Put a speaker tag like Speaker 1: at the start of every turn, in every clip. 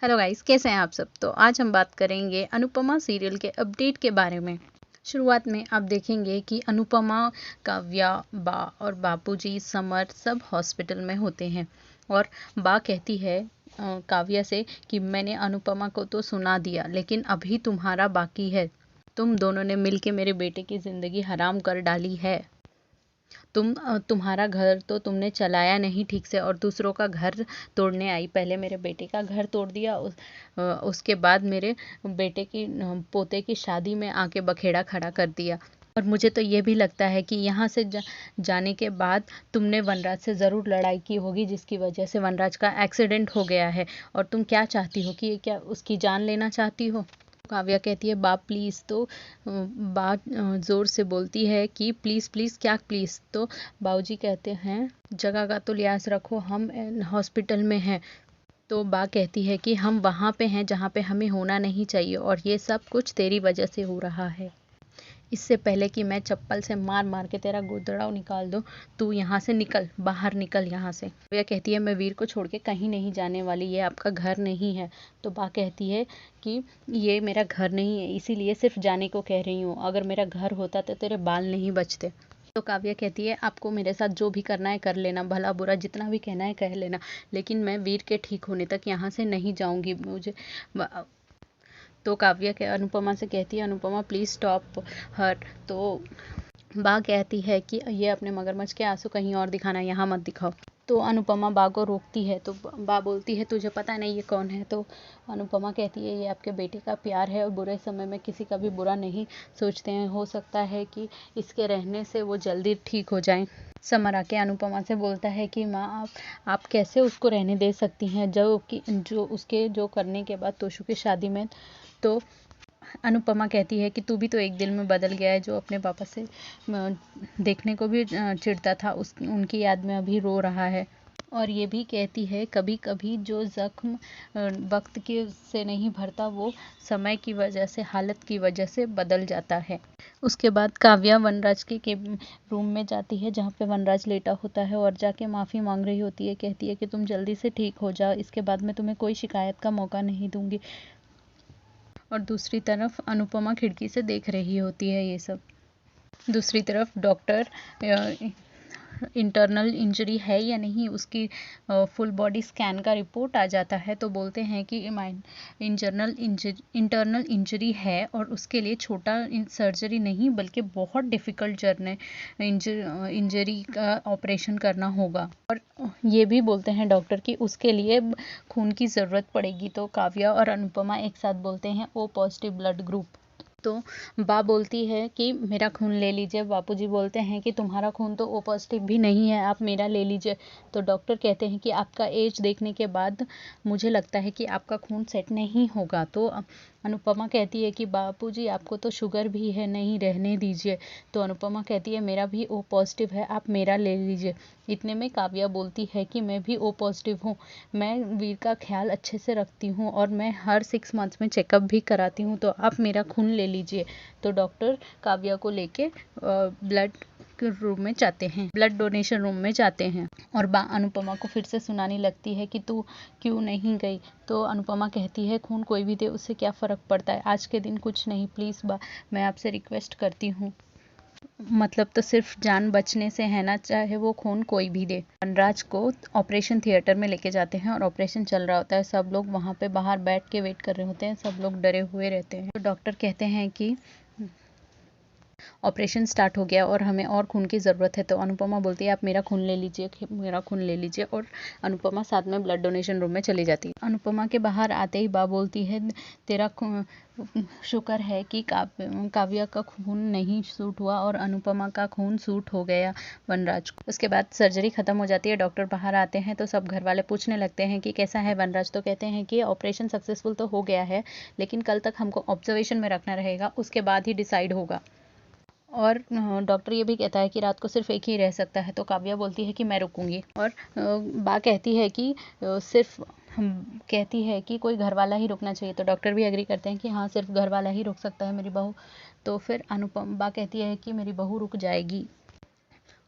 Speaker 1: Hello guys, कैसे हैं आप सब। तो आज हम बात करेंगे अनुपमा सीरियल के अपडेट के बारे में। शुरुआत में आप देखेंगे कि अनुपमा, काव्या, बा और बापूजी, समर सब हॉस्पिटल में होते हैं और बा कहती है काव्या से कि मैंने अनुपमा को तो सुना दिया, लेकिन अभी तुम्हारा बाकी है। तुम दोनों ने मिलके मेरे बेटे की ज़िंदगी हराम कर डाली है। तुम्हारा घर तो तुमने चलाया नहीं ठीक से और दूसरों का घर तोड़ने आई। पहले मेरे बेटे का घर तोड़ दिया, उसके बाद मेरे बेटे की पोते की शादी में आके बखेड़ा खड़ा कर दिया। और मुझे तो ये भी लगता है कि यहाँ से जाने के बाद तुमने वनराज से ज़रूर लड़ाई की होगी, जिसकी वजह से वनराज का एक्सीडेंट हो गया है। और तुम क्या चाहती हो कि क्या उसकी जान लेना चाहती हो। काव्या कहती है बा प्लीज़। तो बा ज़ोर से बोलती है कि प्लीज़ प्लीज़ क्या प्लीज़। तो बाबूजी कहते हैं जगह का तो लिहाज रखो, हम हॉस्पिटल में हैं। तो बा कहती है कि हम वहाँ पे हैं जहाँ पे हमें होना नहीं चाहिए और ये सब कुछ तेरी वजह से हो रहा है। इससे पहले कि मैं चप्पल से मार मार के तेरा गोदड़ा निकाल दूँ, तू यहाँ से निकल, बाहर निकल यहाँ से। काव्या कहती है मैं वीर को छोड़ के कहीं नहीं जाने वाली, ये आपका घर नहीं है। तो बा कहती है कि ये मेरा घर नहीं है, इसीलिए सिर्फ जाने को कह रही हूँ। अगर मेरा घर होता तो तेरे बाल नहीं बचते। तो काव्या कहती है आपको मेरे साथ जो भी करना है कर लेना, भला बुरा जितना भी कहना है कह लेना, लेकिन मैं वीर के ठीक होने तक यहाँ से नहीं जाऊँगी। मुझे तो काव्या के अनुपमा से कहती है अनुपमा प्लीज़ स्टॉप हर। तो बा कहती है कि ये अपने मगरमच्छ के आंसू कहीं और दिखाना, यहाँ मत दिखाओ। तो अनुपमा बा को रोकती है। तो बा बोलती है तुझे पता नहीं ये कौन है। तो अनुपमा कहती है ये आपके बेटे का प्यार है और बुरे समय में किसी का भी बुरा नहीं सोचते हैं, हो सकता है कि इसके रहने से वो जल्दी ठीक हो जाए। समर आके अनुपमा से बोलता है कि माँ आप कैसे उसको रहने दे सकती हैं, जो उसके जो करने के बाद तोशु की शादी में। तो अनुपमा कहती है कि तू भी तो एक दिल में बदल गया है, जो अपने पापा से देखने को भी चिढ़ता था, उनकी याद में अभी रो रहा है। और ये भी कहती है कभी कभी जो ज़ख्म वक्त के से नहीं भरता, वो समय की वजह से, हालत की वजह से बदल जाता है। उसके बाद काव्या वनराज के रूम में जाती है जहाँ पे वनराज लेटा होता है और जाके माफ़ी मांग रही होती है। कहती है कि तुम जल्दी से ठीक हो जाओ, इसके बाद मैं तुम्हें कोई शिकायत का मौका नहीं दूंगी। और दूसरी तरफ अनुपमा खिड़की से देख रही होती है ये सब। दूसरी तरफ डॉक्टर इंटरनल इंजरी है या नहीं, उसकी फुल बॉडी स्कैन का रिपोर्ट आ जाता है। तो बोलते हैं कि इंटरनल इंजरी है और उसके लिए छोटा सर्जरी नहीं बल्कि बहुत डिफ़िकल्ट इंजरी का ऑपरेशन करना होगा। और ये भी बोलते हैं डॉक्टर कि उसके लिए खून की ज़रूरत पड़ेगी। तो काव्या और अनुपमा एक साथ बोलते हैं ओ पॉजिटिव ब्लड ग्रुप। तो बा बोलती है कि मेरा खून ले लीजिए। बापूजी बोलते हैं कि तुम्हारा खून तो ओ पॉजिटिव भी नहीं है, आप मेरा ले लीजिए। तो डॉक्टर कहते हैं कि आपका एज देखने के बाद मुझे लगता है कि आपका खून सेट नहीं होगा। तो अनुपमा कहती है कि बापूजी आपको तो शुगर भी है, नहीं रहने दीजिए। तो अनुपमा कहती है मेरा भी ओ पॉजिटिव है, आप मेरा ले लीजिए। इतने में काव्या बोलती है कि मैं भी ओ पॉजिटिव हूँ, मैं वीर का ख्याल अच्छे से रखती हूँ और मैं हर 6 मंथ्स में चेकअप भी कराती हूँ, तो आप मेरा खून ले लीजिए। तो डॉक्टर काव्या को लेके ब्लड रूम में जाते हैं, ब्लड डोनेशन रूम में जाते हैं। और बा अनुपमा को फिर से सुनाने लगती है कि तू क्यों नहीं गई। तो अनुपमा कहती है खून कोई भी दे, उससे क्या फ़र्क पड़ता है, आज के दिन कुछ नहीं, प्लीज़ बा मैं आपसे रिक्वेस्ट करती हूँ। मतलब तो सिर्फ जान बचने से है ना, चाहे वो खून कोई भी दे। वनराज को ऑपरेशन थिएटर में लेके जाते हैं और ऑपरेशन चल रहा होता है। सब लोग वहाँ पे बाहर बैठ के वेट कर रहे होते हैं, सब लोग डरे हुए रहते हैं। तो डॉक्टर कहते हैं कि ऑपरेशन स्टार्ट हो गया और हमें और खून की ज़रूरत है। तो अनुपमा बोलती है आप मेरा खून ले लीजिए, मेरा खून ले लीजिए। और अनुपमा साथ में ब्लड डोनेशन रूम में चली जाती है। अनुपमा के बाहर आते ही बा बोलती है तेरा शुक्र है कि काव्या का खून नहीं सूट हुआ और अनुपमा का खून सूट हो गया वनराज को। उसके बाद सर्जरी खत्म हो जाती है, डॉक्टर बाहर आते हैं तो सब घर वाले पूछने लगते हैं कि कैसा है वनराज। तो कहते हैं कि ऑपरेशन सक्सेसफुल तो हो गया है, लेकिन कल तक हमको ऑब्जर्वेशन में रखना रहेगा, उसके बाद ही डिसाइड होगा। और डॉक्टर ये भी कहता है कि रात को सिर्फ एक ही रह सकता है। तो काव्या बोलती है कि मैं रुकूंगी। और बा कहती है कि सिर्फ कहती है कि कोई घर वाला ही रुकना चाहिए। तो डॉक्टर भी एग्री करते हैं कि हाँ सिर्फ घर वाला ही रुक सकता है, मेरी बहू। तो फिर अनुपम बा कहती है कि मेरी बहू रुक जाएगी।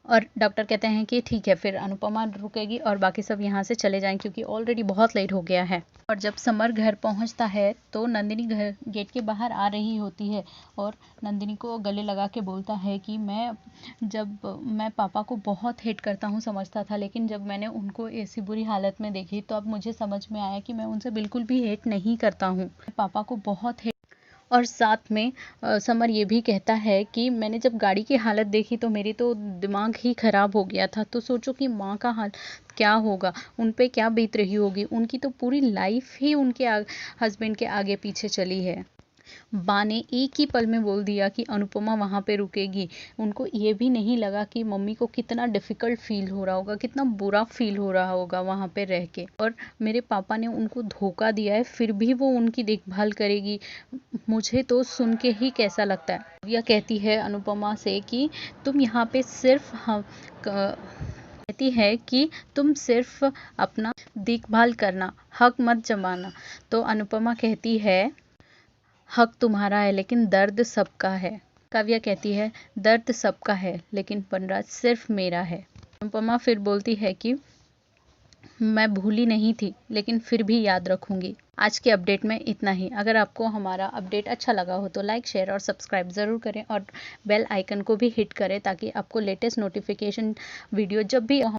Speaker 1: और डॉक्टर कहते हैं कि ठीक है, फिर अनुपमा रुकेगी और बाकी सब यहाँ से चले जाएं क्योंकि ऑलरेडी बहुत लेट हो गया है। और जब समर घर पहुँचता है तो नंदिनी घर गेट के बाहर आ रही होती है और नंदिनी को गले लगा के बोलता है कि मैं पापा को बहुत हेट करता हूँ समझता था, लेकिन जब मैंने उनको ऐसी बुरी हालत में देखी तो अब मुझे समझ में आया कि मैं उनसे बिल्कुल भी हेट नहीं करता हूँ, पापा को बहुत। और साथ में समर ये भी कहता है कि मैंने जब गाड़ी की हालत देखी तो मेरी तो दिमाग ही ख़राब हो गया था। तो सोचो कि माँ का हाल क्या होगा, उन पे क्या बीत रही होगी। उनकी तो पूरी लाइफ ही उनके हस्बैंड के आगे पीछे चली है। बा ने एक ही पल में बोल दिया कि अनुपमा वहाँ पे रुकेगी। उनको ये भी नहीं लगा कि मम्मी को कितना डिफ़िकल्ट फ़ील हो रहा होगा, कितना बुरा फ़ील हो रहा होगा वहाँ पे रह के। और मेरे पापा ने उनको धोखा दिया है, फिर भी वो उनकी देखभाल करेगी। मुझे तो सुन के ही कैसा लगता है। यह कहती है अनुपमा से कि तुम यहाँ पे सिर्फ कहती है कि तुम सिर्फ अपना देखभाल करना, हक मत जमाना। तो अनुपमा कहती है हक तुम्हारा है लेकिन दर्द सबका है। काव्या कहती है दर्द सबका है लेकिन वनराज सिर्फ मेरा है। अनुपमा फिर बोलती है कि मैं भूली नहीं थी लेकिन फिर भी याद रखूंगी। आज के अपडेट में इतना ही। अगर आपको हमारा अपडेट अच्छा लगा हो तो लाइक, शेयर और सब्सक्राइब ज़रूर करें और बेल आइकन को भी हिट करें ताकि आपको लेटेस्ट नोटिफिकेशन वीडियो जब भी